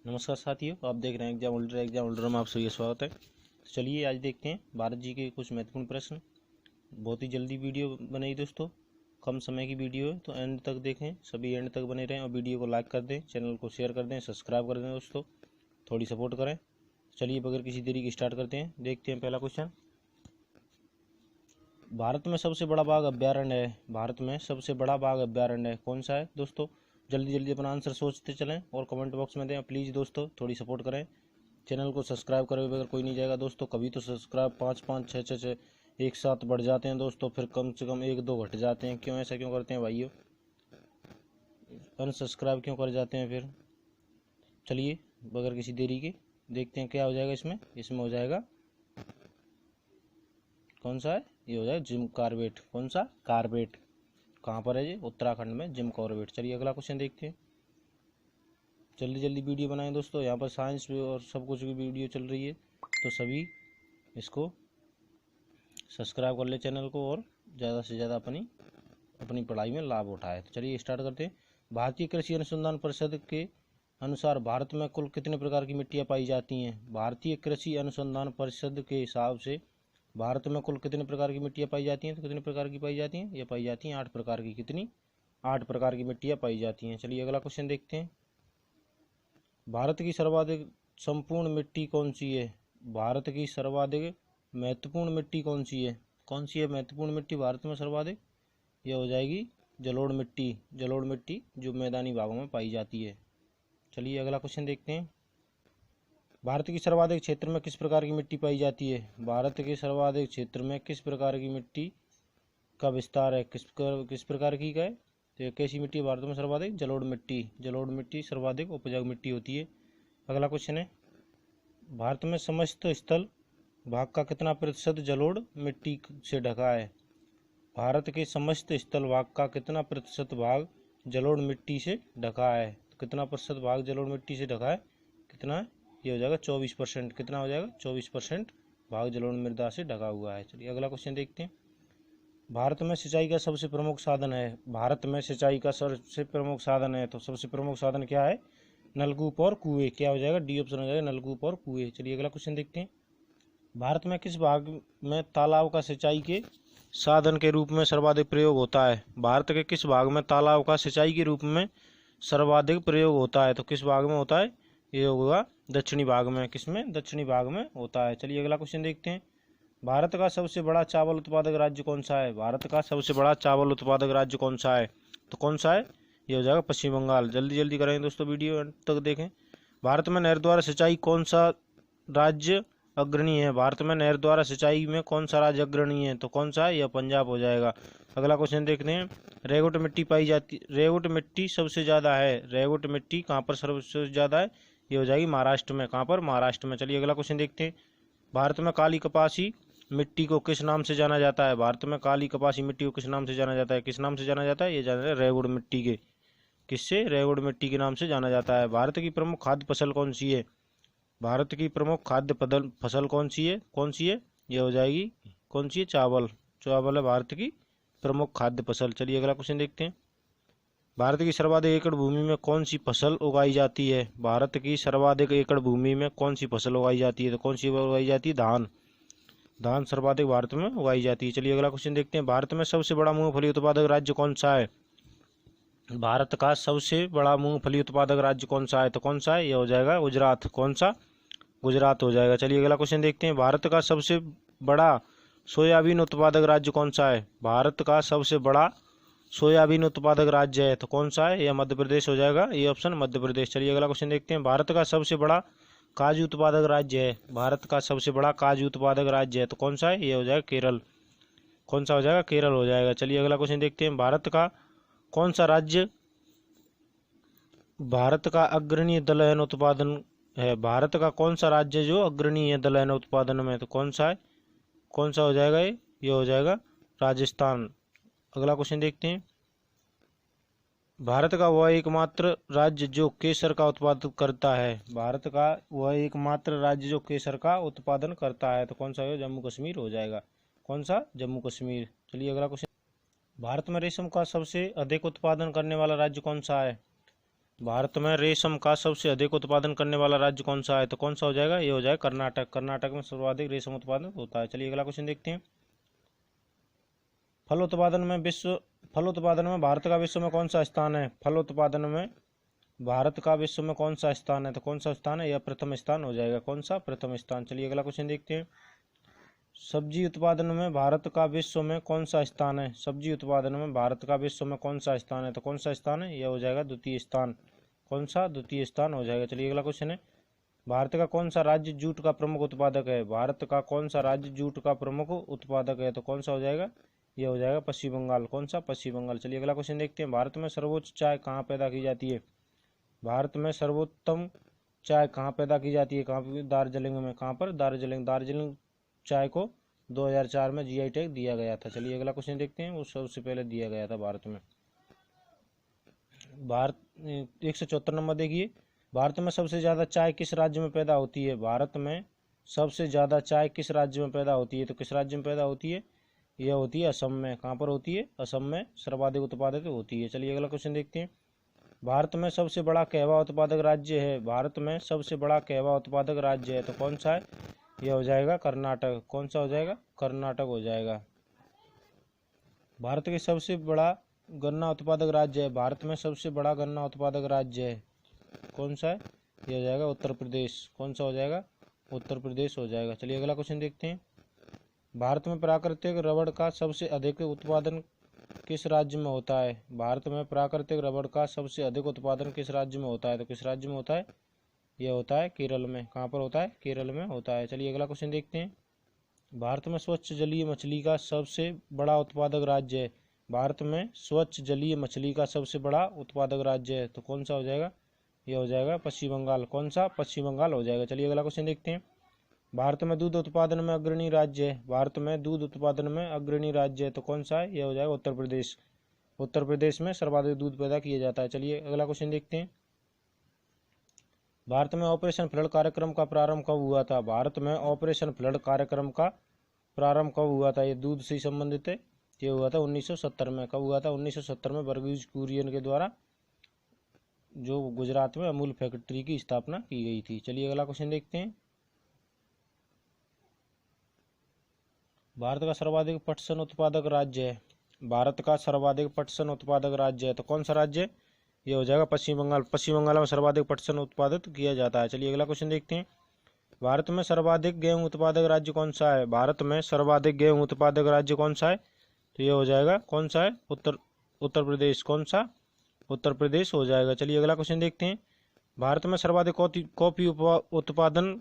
नमस्कार साथियों, आप देख रहे हैं एग्जाम होल्डर में आप सभी का स्वागत है। तो चलिए आज देखते हैं भारत जी के कुछ महत्वपूर्ण प्रश्न। बहुत ही जल्दी वीडियो बनाई दोस्तों, कम समय की वीडियो है तो एंड तक देखें, सभी एंड तक बने रहें और वीडियो को लाइक कर दें, चैनल को शेयर कर दें, सब्सक्राइब कर दें दोस्तों, थोड़ी सपोर्ट करें। चलिए बगैर किसी देरी के स्टार्ट करते हैं। देखते हैं पहला क्वेश्चन। भारत में सबसे बड़ा बाघ अभ्यारण्य है। भारत में सबसे बड़ा बाघ अभ्यारण्य है, कौन सा है दोस्तों? जल्दी जल्दी अपना आंसर सोचते चलें और कमेंट बॉक्स में दें। प्लीज़ दोस्तों थोड़ी सपोर्ट करें, चैनल को सब्सक्राइब करे बगैर कोई नहीं जाएगा दोस्तों। कभी तो सब्सक्राइब 5 5 6 6 6 एक साथ बढ़ जाते हैं दोस्तों, फिर कम से कम 1 2 घट जाते हैं। क्यों ऐसा क्यों करते हैं भाइयों? अनसब्सक्राइब क्यों कर जाते हैं फिर? चलिए बगैर किसी देरी के देखते हैं क्या हो जाएगा इसमें। इसमें हो जाएगा, कौन सा है ये? हो जाएगा जिम कॉर्बेट। कौन सा? कॉर्बेट। कहाँ पर है ये? उत्तराखंड में जिम कॉर्बेट। चलिए अगला क्वेश्चन देखते हैं। जल्दी जल्दी वीडियो बनाएं दोस्तों, यहाँ पर साइंस और सब कुछ की वीडियो चल रही है तो सभी इसको सब्सक्राइब कर ले चैनल को और ज़्यादा से ज़्यादा अपनी पढ़ाई में लाभ उठाए। तो चलिए स्टार्ट करते हैं। भारतीय कृषि अनुसंधान परिषद के अनुसार भारत में कुल कितने प्रकार की मिट्टियाँ पाई जाती हैं? भारतीय कृषि अनुसंधान परिषद के हिसाब से भारत में कुल कितने प्रकार की मिट्टियाँ पाई जाती हैं? तो कितने प्रकार की पाई जाती हैं? ये पाई जाती हैं 8 प्रकार की। कितनी? 8 प्रकार की मिट्टियाँ पाई जाती हैं। चलिए अगला क्वेश्चन देखते हैं। भारत की सर्वाधिक संपूर्ण मिट्टी कौन सी है? भारत की सर्वाधिक महत्वपूर्ण मिट्टी कौन सी है? कौन सी है महत्वपूर्ण मिट्टी भारत में सर्वाधिक? यह हो जाएगी जलोढ़ मिट्टी। जलोढ़ मिट्टी जो मैदानी भागों में पाई जाती है। चलिए अगला क्वेश्चन देखते हैं। भारत की सर्वाधिक क्षेत्र में किस प्रकार की मिट्टी पाई जाती है? भारत के सर्वाधिक क्षेत्र में किस प्रकार की मिट्टी का विस्तार है? किस प्रकार की है? तो ये कैसी मिट्टी है भारत में सर्वाधिक? जलोढ़ मिट्टी। जलोढ़ मिट्टी सर्वाधिक उपजाऊ मिट्टी होती है। अगला क्वेश्चन है, भारत में समस्त स्थल भाग का कितना प्रतिशत जलोढ़ मिट्टी से ढका है? भारत के समस्त स्थल भाग का कितना प्रतिशत भाग जलोढ़ मिट्टी से ढका है? तो कितना प्रतिशत भाग जलोढ़ मिट्टी से ढका है? कितना है? ये हो जाएगा 24%। कितना हो जाएगा? 24% भाग जलोढ़ मृदा से ढका हुआ है। चलिए अगला क्वेश्चन देखते हैं। भारत में सिंचाई का सबसे प्रमुख साधन है। भारत में सिंचाई का सबसे प्रमुख साधन है, तो सबसे प्रमुख साधन क्या है? नलकूप और कुएं। क्या हो जाएगा? डी ऑप्शन हो जाएगा, नलकूप और कुएं। चलिए अगला क्वेश्चन देखते हैं। भारत में किस भाग में तालाब का सिंचाई के साधन के रूप में सर्वाधिक प्रयोग होता है? भारत के किस भाग में तालाब का सिंचाई के रूप में सर्वाधिक प्रयोग होता है? तो किस भाग में होता है? ये होगा दक्षिणी भाग में। किसमें? दक्षिणी भाग में होता है। चलिए अगला क्वेश्चन देखते हैं। भारत का सबसे बड़ा चावल उत्पादक राज्य कौन सा है? भारत का सबसे बड़ा चावल उत्पादक राज्य कौन सा है? तो कौन सा है? ये हो जाएगा पश्चिम बंगाल। जल्दी जल्दी करें दोस्तों, वीडियो अंत तक देखें। भारत में नहर द्वारा सिंचाई कौन सा राज्य अग्रणी है? भारत में नहर द्वारा सिंचाई में कौन सा राज्य अग्रणी है? तो कौन सा है? यह पंजाब हो जाएगा। अगला क्वेश्चन देखते हैं। रेगुट मिट्टी पाई जाती, रेगुट मिट्टी सबसे ज़्यादा है। रेगुट मिट्टी कहाँ पर सबसे ज़्यादा है? ये हो जाएगी महाराष्ट्र में। कहाँ पर? महाराष्ट्र में। चलिए अगला क्वेश्चन देखते हैं। भारत में काली कपासी मिट्टी को किस नाम से जाना जाता है? भारत में काली कपासी मिट्टी को किस नाम से जाना जाता है? किस नाम से जाना जाता है? ये जाना जाता है रेगुड़ मिट्टी के। किससे? रेगुड़ मिट्टी के नाम से जाना जाता है। भारत की प्रमुख खाद्य फसल कौन सी है? भारत की प्रमुख खाद्य फसल कौन सी है? कौन सी है? ये हो जाएगी, कौन सी है? चावल। चावल है भारत की प्रमुख खाद्य फसल। चलिए अगला क्वेश्चन देखते हैं। भारत की सर्वाधिक एकड़ भूमि में कौन सी फसल उगाई जाती है? भारत की सर्वाधिक एकड़ भूमि में कौन सी फसल उगाई जाती है? तो कौन सी उगाई जाती है? धान। धान सर्वाधिक भारत में उगाई जाती है। चलिए अगला क्वेश्चन देखते हैं। भारत में सबसे बड़ा मूंगफली उत्पादक राज्य कौन सा है? भारत का सबसे बड़ा मूंगफली उत्पादक राज्य कौन सा है? तो कौन सा है? यह हो जाएगा गुजरात। कौन सा? गुजरात हो जाएगा। चलिए अगला क्वेश्चन देखते हैं। भारत का सबसे बड़ा सोयाबीन उत्पादक राज्य कौन सा है? भारत का सबसे बड़ा सोयाबीन उत्पादक राज्य है, तो कौन सा है? यह मध्य प्रदेश हो जाएगा। ये ऑप्शन मध्य प्रदेश। चलिए अगला क्वेश्चन देखते हैं। भारत का सबसे बड़ा काजू उत्पादक राज्य है। भारत का सबसे बड़ा काजू उत्पादक राज्य है, तो कौन सा है? ये हो जाएगा केरल। कौन सा हो जाएगा? केरल हो जाएगा। चलिए अगला क्वेश्चन देखते हैं। भारत का कौन सा राज्य भारत का अग्रणी दलहन उत्पादन है? भारत का कौन सा राज्य जो अग्रणी है दलहन उत्पादन में? तो कौन सा है? कौन सा हो जाएगा? ये हो जाएगा राजस्थान। अगला क्वेश्चन देखते हैं। भारत का वह एकमात्र राज्य जो केसर का उत्पादन करता है। भारत का वह एकमात्र राज्य जो केसर का उत्पादन करता है, तो कौन सा है? जम्मू कश्मीर हो जाएगा। कौन सा? जम्मू कश्मीर। चलिए अगला क्वेश्चन। भारत में रेशम का सबसे अधिक उत्पादन करने वाला राज्य कौन सा है? भारत में रेशम का सबसे अधिक उत्पादन करने वाला राज्य कौन सा है? तो कौन सा हो जाएगा? ये हो जाएगा कर्नाटक। कर्नाटक में सर्वाधिक रेशम उत्पादन होता है। चलिए अगला क्वेश्चन देखते हैं। फल उत्पादन में भारत का विश्व में कौन सा स्थान है? फल उत्पादन में भारत का विश्व में कौन सा स्थान है? तो कौन सा स्थान है? यह प्रथम स्थान हो जाएगा। कौन सा? प्रथम स्थान। चलिए अगला क्वेश्चन देखते हैं। सब्जी उत्पादन में भारत का विश्व में कौन सा स्थान है? सब्जी उत्पादन में भारत का विश्व में कौन सा स्थान है? तो कौन सा स्थान है? यह हो जाएगा द्वितीय स्थान। कौन सा? द्वितीय स्थान हो जाएगा। चलिए अगला क्वेश्चन है। भारत का कौन सा राज्य जूट का प्रमुख उत्पादक है? भारत का कौन सा राज्य जूट का प्रमुख उत्पादक है? तो कौन सा हो जाएगा? यह हो जाएगा पश्चिम बंगाल। कौन सा? पश्चिम बंगाल। चलिए अगला क्वेश्चन देखते हैं। भारत में सर्वोच्च चाय कहाँ पैदा की जाती है? भारत में सर्वोत्तम चाय कहाँ पैदा की जाती है? कहाँ पर? दार्जिलिंग में। कहाँ पर? दार्जिलिंग। दार्जिलिंग चाय को 2004 में जीआई टैग दिया गया था। चलिए अगला क्वेश्चन देखते हैं। वो सबसे पहले दिया गया था भारत में। भारत 174 नंबर देखिए। भारत में सबसे ज़्यादा चाय किस राज्य में पैदा होती है? भारत में सबसे ज़्यादा चाय किस राज्य में पैदा होती है? तो किस राज्य में पैदा होती है? यह होती है असम में। कहाँ पर होती है? असम में सर्वाधिक उत्पादित होती है। चलिए अगला क्वेश्चन देखते हैं। भारत में सबसे बड़ा कहवा उत्पादक राज्य है? भारत में सबसे बड़ा कहवा उत्पादक राज्य है तो कौन सा है? यह हो जाएगा कर्नाटक। कौन सा हो जाएगा? कर्नाटक हो जाएगा। भारत के सबसे बड़ा गन्ना उत्पादक राज्य है? भारत में सबसे बड़ा गन्ना उत्पादक राज्य है कौन सा है? यह हो जाएगा उत्तर प्रदेश। कौन सा हो जाएगा? उत्तर प्रदेश हो जाएगा। चलिए अगला क्वेश्चन देखते हैं। भारत में प्राकृतिक रबड़ का सबसे अधिक उत्पादन किस राज्य में होता है? भारत में प्राकृतिक रबड़ का सबसे अधिक उत्पादन किस राज्य में होता है? तो किस राज्य में होता है? यह होता है केरल में। कहाँ पर होता है? केरल में होता है। चलिए अगला क्वेश्चन देखते हैं। भारत में स्वच्छ जलीय मछली का सबसे बड़ा उत्पादक राज्य है? भारत में स्वच्छ जलीय मछली का सबसे बड़ा उत्पादक राज्य है तो कौन सा हो जाएगा? यह हो जाएगा पश्चिम बंगाल। कौन सा? पश्चिम बंगाल हो जाएगा। चलिए अगला क्वेश्चन देखते हैं। भारत में दूध उत्पादन में अग्रणी राज्य है? भारत में दूध उत्पादन में अग्रणी राज्य है तो कौन सा है? यह हो जाएगा उत्तर प्रदेश। उत्तर प्रदेश में सर्वाधिक दूध पैदा किया जाता है। चलिए अगला क्वेश्चन देखते हैं। भारत में ऑपरेशन फ्लड कार्यक्रम का प्रारंभ कब हुआ था? भारत में ऑपरेशन फ्लड कार्यक्रम का प्रारंभ कब हुआ था? ये दूध से संबंधित है। ये हुआ था 1970 में। कब हुआ था? 1970 में वर्गीज कुरियन के द्वारा जो गुजरात में अमूल फैक्ट्री की स्थापना की गई थी। चलिए अगला क्वेश्चन देखते हैं। भारत का सर्वाधिक पटसन उत्पादक राज्य है? भारत का सर्वाधिक पटसन उत्पादक राज्य है तो कौन सा राज्य है? ये हो जाएगा पश्चिम बंगाल। पश्चिम बंगाल में सर्वाधिक पटसन उत्पादित किया जाता है। चलिए अगला क्वेश्चन देखते हैं। भारत में सर्वाधिक गेहूं उत्पादक राज्य कौन सा है? भारत में सर्वाधिक गेहूं उत्पादक राज्य कौन सा है? तो ये हो जाएगा कौन सा है? उत्तर प्रदेश। कौन सा? उत्तर प्रदेश हो जाएगा। चलिए अगला क्वेश्चन देखते हैं। भारत में सर्वाधिक कॉफी उत्पादन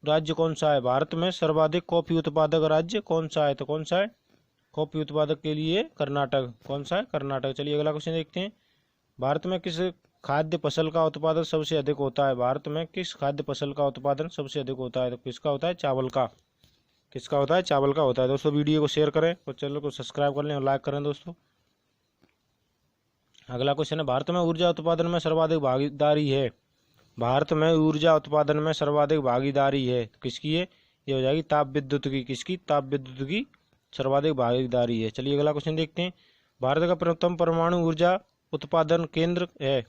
राज्य कौन सा है? भारत में सर्वाधिक कॉफी उत्पादक राज्य कौन सा है? तो कौन सा है? कॉफी उत्पादक के लिए कर्नाटक। कौन सा है? कर्नाटक। चलिए अगला क्वेश्चन देखते हैं। भारत में किस खाद्य फसल का उत्पादन सबसे अधिक होता है? भारत में किस खाद्य फसल का उत्पादन सबसे अधिक होता है? तो किसका होता है? चावल का। किसका होता है? चावल का होता है। दोस्तों वीडियो को शेयर करें और चैनल को सब्सक्राइब कर लें और लाइक करें दोस्तों। अगला क्वेश्चन है। भारत में ऊर्जा उत्पादन में सर्वाधिक भागीदारी है? भारत में ऊर्जा उत्पादन में सर्वाधिक भागीदारी है किसकी है? ये हो जाएगी ताप विद्युत की। किसकी? ताप विद्युत की सर्वाधिक भागीदारी है। चलिए अगला क्वेश्चन देखते हैं। भारत का प्रथम परमाणु ऊर्जा उत्पादन केंद्र है?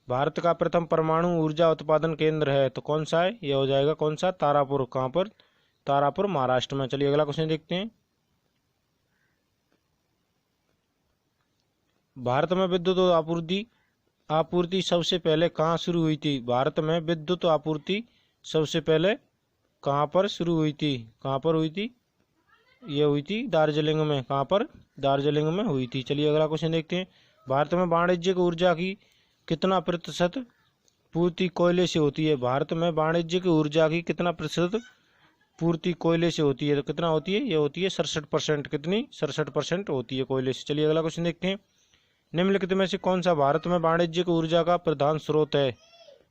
भारत का प्रथम परमाणु ऊर्जा उत्पादन केंद्र है तो कौन सा है? यह हो जाएगा कौन सा? तारापुर। कहाँ पर? तारापुर महाराष्ट्र में। चलिए अगला क्वेश्चन देखते हैं। भारत में विद्युत आपूर्ति सबसे पहले कहाँ शुरू हुई थी? भारत में विद्युत आपूर्ति सबसे पहले कहाँ पर शुरू हुई थी? कहाँ पर हुई थी? ये हुई थी दार्जिलिंग में। कहाँ पर? दार्जिलिंग में हुई थी। चलिए अगला क्वेश्चन देखते हैं। भारत में वाणिज्यिक ऊर्जा की कितना प्रतिशत पूर्ति कोयले से होती है? भारत में वाणिज्यिक ऊर्जा की कितना प्रतिशत पूर्ति कोयले से होती है? तो कितना होती है? ये होती है 67%। कितनी? 67% होती है कोयले से। चलिए अगला क्वेश्चन देखते हैं। निम्नलिखित में से कौन सा भारत में वाणिज्यिक ऊर्जा का प्रधान स्रोत है?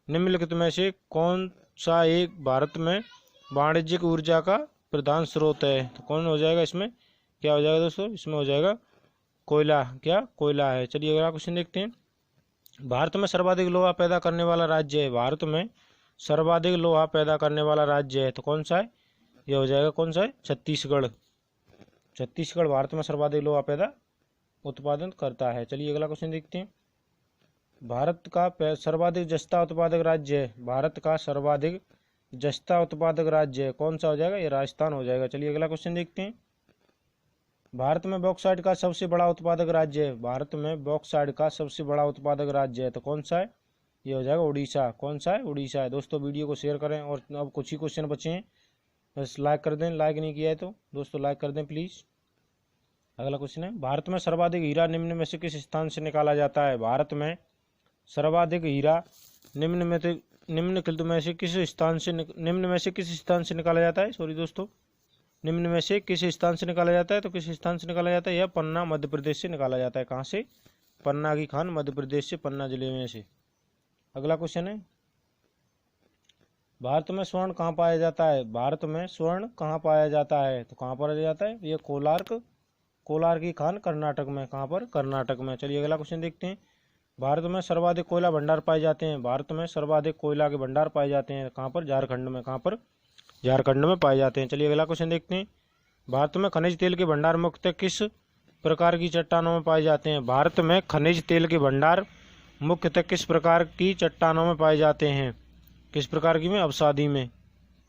निम्नलिखित में से कौन सा एक भारत में वाणिज्यिक ऊर्जा का प्रधान स्रोत है? तो कौन हो जाएगा इसमें? क्या हो जाएगा दोस्तों? इसमें हो जाएगा कोयला। क्या? कोयला है। चलिए अगला क्वेश्चन देखते हैं। भारत में सर्वाधिक लोहा पैदा करने वाला राज्य है? भारत में सर्वाधिक लोहा पैदा करने वाला राज्य है तो कौन सा है? यह हो जाएगा कौन सा है? छत्तीसगढ़। छत्तीसगढ़ भारत में सर्वाधिक लोहा उत्पादन करता है। चलिए अगला क्वेश्चन देखते हैं। भारत का सर्वाधिक जस्ता उत्पादक राज्य है, भारत का सर्वाधिक जस्ता उत्पादक राज्य है, कौन सा हो जाएगा? ये राजस्थान हो जाएगा। चलिए अगला क्वेश्चन देखते हैं। भारत में बॉक्साइट का सबसे बड़ा उत्पादक राज्य है, भारत में बॉक्साइट का सबसे बड़ा उत्पादक राज्य है, तो कौन सा है? ये हो जाएगा उड़ीसा। कौन सा है? उड़ीसा है। दोस्तों वीडियो को शेयर करें, और अब कुछ ही क्वेश्चन बचे हैं, बस लाइक कर दें, लाइक नहीं किया है तो दोस्तों लाइक कर दें प्लीज़। अगला क्वेश्चन है, भारत में सर्वाधिक हीरा निम्न में से किस स्थान से निकाला जाता है? भारत में सर्वाधिक हीरा निम्नलिखित में से किस स्थान से निकाला जाता है? सॉरी दोस्तों, निम्न में से किस स्थान से निकाला जाता है? तो किस स्थान से निकाला जाता है? यह पन्ना मध्य प्रदेश से निकाला जाता है। कहाँ से? पन्ना की खान मध्य प्रदेश से, पन्ना जिले में से। अगला क्वेश्चन है, भारत में स्वर्ण कहाँ पाया जाता है? भारत में स्वर्ण कहाँ पाया जाता है? तो कहाँ पाया जाता है? यह कोलार की खान कर्नाटक में। कहाँ पर? कर्नाटक में। चलिए अगला क्वेश्चन देखते हैं। भारत में सर्वाधिक कोयला भंडार पाए जाते हैं, भारत में सर्वाधिक कोयला के भंडार पाए जाते हैं, कहाँ पर? झारखंड में। कहाँ पर? झारखंड में पाए जाते हैं। चलिए अगला क्वेश्चन देखते हैं। भारत में खनिज तेल के भंडार मुख्यतः किस प्रकार की चट्टानों में पाए जाते हैं? भारत में खनिज तेल के भंडार मुख्यतः किस प्रकार की चट्टानों में पाए जाते हैं? किस प्रकार की में? अवसादी में।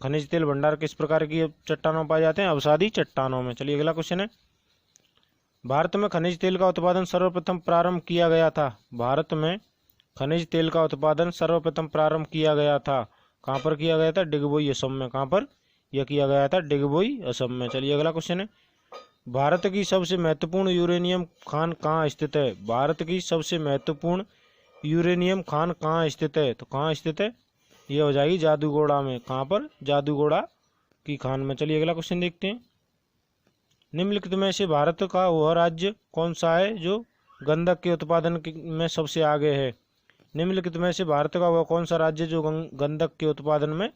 खनिज तेल भंडार किस प्रकार की चट्टानों में पाए जाते हैं? अवसादी चट्टानों में। चलिए अगला क्वेश्चन है, भारत में खनिज तेल का उत्पादन सर्वप्रथम प्रारंभ किया गया था, भारत में खनिज तेल का उत्पादन सर्वप्रथम प्रारंभ किया गया था, कहाँ पर किया गया था? डिगबोई, असम में। कहाँ पर? यह किया गया था डिगबोई, असम में। चलिए अगला क्वेश्चन है, भारत की सबसे महत्वपूर्ण यूरेनियम खान कहाँ स्थित है? भारत की सबसे महत्वपूर्ण यूरेनियम खान कहाँ स्थित है? तो कहाँ स्थित है? ये हो जाएगी जादूगोड़ा में। कहाँ पर? जादूगोड़ा की खान में। चलिए अगला क्वेश्चन देखते हैं। निम्नलिखित में से भारत का वह राज्य कौन सा है जो गंधक के उत्पादन में सबसे आगे है? निम्नलिखित में से भारत का वह कौन सा राज्य जो गंधक के उत्पादन में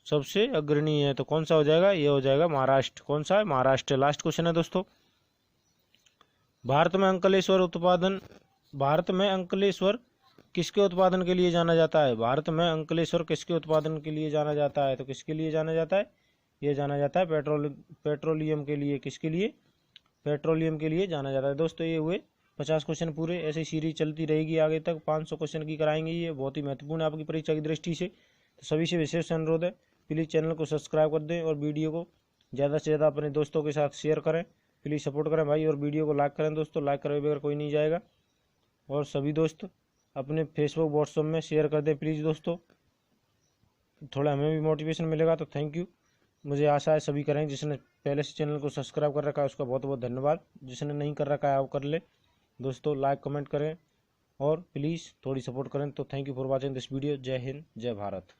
सबसे अग्रणी है? तो कौन सा हो जाएगा? ये हो जाएगा महाराष्ट्र। कौन सा है? महाराष्ट्र। लास्ट क्वेश्चन है दोस्तों, भारत में अंकलेश्वर किसके उत्पादन के लिए जाना जाता है? भारत में अंकलेश्वर किसके उत्पादन के लिए जाना जाता है? तो किसके लिए जाना जाता है? ये जाना जाता है पेट्रोलियम के लिए। किसके लिए? पेट्रोलियम के लिए जाना जाता है। दोस्तों ये हुए 50 क्वेश्चन पूरे। ऐसी सीरीज चलती रहेगी आगे तक, 500 क्वेश्चन की कराएंगे। ये बहुत ही महत्वपूर्ण है आपकी परीक्षा की दृष्टि से। तो सभी से विशेष अनुरोध है, प्लीज़ चैनल को सब्सक्राइब कर दें और वीडियो को ज़्यादा से ज़्यादा अपने दोस्तों के साथ शेयर करें। प्लीज़ सपोर्ट करें भाई, और वीडियो को लाइक करें दोस्तों, लाइक करे बगैर कोई नहीं जाएगा। और सभी दोस्त अपने फेसबुक व्हाट्सएप में शेयर कर दें प्लीज़ दोस्तों, थोड़ा हमें भी मोटिवेशन मिलेगा। तो थैंक यू। मुझे आशा है सभी करें। जिसने पहले से चैनल को सब्सक्राइब कर रखा है उसका बहुत बहुत धन्यवाद, जिसने नहीं कर रखा है वो कर ले दोस्तों। लाइक कमेंट करें और प्लीज़ थोड़ी सपोर्ट करें। तो thank you for watching this video. जय हिंद, जय भारत।